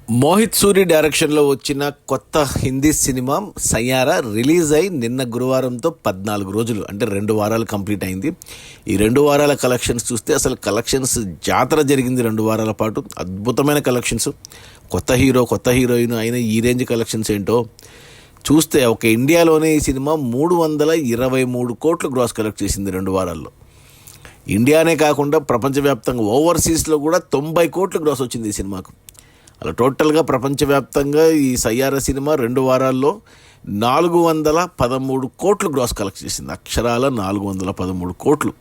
మోహిత్ సూరి డైరెక్షన్లో వచ్చిన కొత్త హిందీ సినిమా సయ్యారా రిలీజ్ అయి నిన్న గురువారంతో 14 రోజులు అంటే 2 వారాలు కంప్లీట్ అయింది. ఈ 2 వారాల కలెక్షన్స్ చూస్తే అసలు కలెక్షన్స్ జాతర జరిగింది. 2 వారాల పాటు అద్భుతమైన కలెక్షన్స్. కొత్త హీరో కొత్త హీరోయిన్ అయిన ఈ రేంజ్ కలెక్షన్స్ ఏంటో చూస్తే ఒక ఇండియాలోనే ఈ సినిమా 323 కోట్లు గ్రాస్ కలెక్ట్ చేసింది 2 వారాల్లో. ఇండియానే కాకుండా ప్రపంచవ్యాప్తంగా ఓవర్సీస్లో కూడా 90 కోట్లు గ్రాస్ వచ్చింది ఈ సినిమాకు. అలా టోటల్గా ప్రపంచవ్యాప్తంగా ఈ సయ్యారా సినిమా 2 వారాల్లో 413 కోట్లు గ్రాస్ కలెక్ట్ చేసింది. అక్షరాల 413 కోట్లు.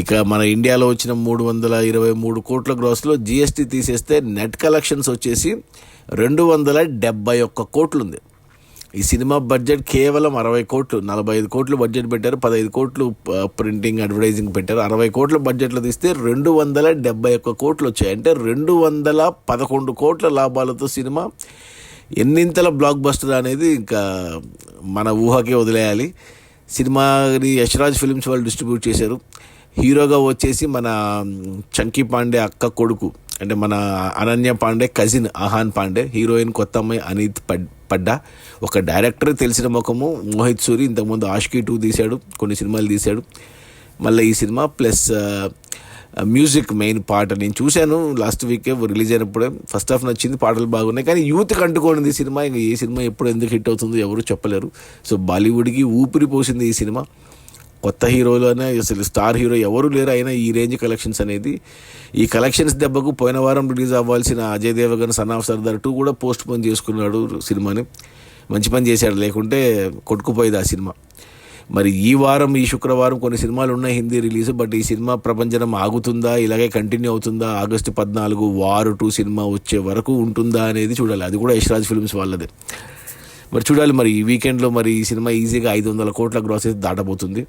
ఇక మన ఇండియాలో వచ్చిన 323 కోట్ల గ్రాస్లో జిఎస్టీ తీసేస్తే నెట్ కలెక్షన్స్ వచ్చేసి 271 కోట్లు ఉంది. ఈ సినిమా బడ్జెట్ కేవలం 60 కోట్లు. 45 కోట్లు బడ్జెట్ పెట్టారు, 15 కోట్లు ప్రింటింగ్ అడ్వర్టైజింగ్ పెట్టారు. 60 కోట్ల బడ్జెట్లో తీస్తే 271 కోట్లు వచ్చాయి. అంటే 211 కోట్ల లాభాలతో సినిమా ఎన్నింతల బ్లాక్ బస్టర్ అనేది ఇంకా మన ఊహకే వదిలేయాలి. సినిమాని యశ్రాజ్ ఫిల్మ్స్ వాళ్ళు డిస్ట్రిబ్యూట్ చేశారు. హీరోగా వచ్చేసి మన చంకీ పాండే అక్క కొడుకు, అంటే మన అనన్య పాండే కజిన్ ఆహాన్ పాండే. హీరోయిన్ కొత్త అమ్మాయి అనీత్ పడ్డా. ఒక డైరెక్టర్ తెలిసిన ముఖము మోహిత్ సూరి. ఇంతకుముందు ఆష్కీ 2 తీశాడు, కొన్ని సినిమాలు తీశాడు. మళ్ళీ ఈ సినిమా ప్లస్ మ్యూజిక్ మెయిన్ పాట నేను చూశాను లాస్ట్ వీకే రిలీజ్ అయినప్పుడే. ఫస్ట్ హాఫ్ నచ్చింది, పాటలు బాగున్నాయి. కానీ యూత్కి అంటుకోండి ఈ సినిమా. ఇంకా ఏ సినిమా ఎప్పుడు ఎందుకు హిట్ అవుతుందో ఎవరు చెప్పలేరు. సో బాలీవుడ్కి ఊపిరి పోసింది ఈ సినిమా. కొత్త హీరోలోనే అసలు స్టార్ హీరో ఎవరు లేరు. అయినా ఈ రేంజ్ కలెక్షన్స్ అనేది, ఈ కలెక్షన్స్ దెబ్బకు పోయిన వారం రిలీజ్ అవ్వాల్సిన అజయ్ దేవగన్ సన్ ఆఫ్ సర్దార్ 2 కూడా పోస్ట్ పోన్ చేసుకున్నాడు సినిమాని. మంచి పని చేశాడు, లేకుంటే కొట్టుకుపోయేది ఆ సినిమా. మరి ఈ వారం ఈ శుక్రవారం కొన్ని సినిమాలు ఉన్నాయి హిందీ రిలీజ్. బట్ ఈ సినిమా ప్రపంచం ఆగుతుందా, ఇలాగే కంటిన్యూ అవుతుందా, ఆగస్టు 14 వార్ 2 సినిమా వచ్చే వరకు ఉంటుందా అనేది చూడాలి. అది కూడా యశ్రాజ్ ఫిల్మ్స్ వాళ్ళదే. మరి చూడాలి. మరి ఈ వీకెండ్లో మరి ఈ సినిమా ఈజీగా 500 కోట్ల గ్రాస్ అయితే దాటబోతుంది.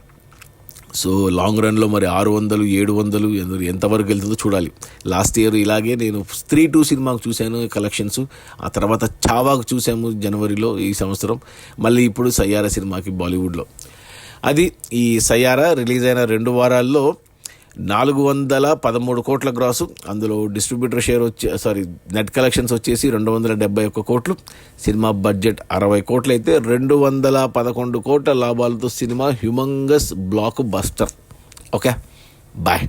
సో లాంగ్ రన్లో మరి 600, 700 ఎంతవరకు వెళ్తుందో చూడాలి. లాస్ట్ ఇయర్ ఇలాగే నేను స్త్రీ 2 సినిమాకు చూశాను కలెక్షన్స్. ఆ తర్వాత చావాకు చూసాము జనవరిలో ఈ సంవత్సరం. మళ్ళీ ఇప్పుడు సయ్యారా సినిమాకి బాలీవుడ్లో. అది ఈ సయ్యారా రిలీజ్ అయిన 2 వారాల్లో 413 కోట్ల గ్రాసు. అందులో డిస్ట్రిబ్యూటర్ షేర్ నెట్ కలెక్షన్స్ వచ్చేసి 271 కోట్లు. సినిమా బడ్జెట్ 60 కోట్లు అయితే 211 కోట్ల లాభాలతో cinema humongous blockbuster. Okay, bye.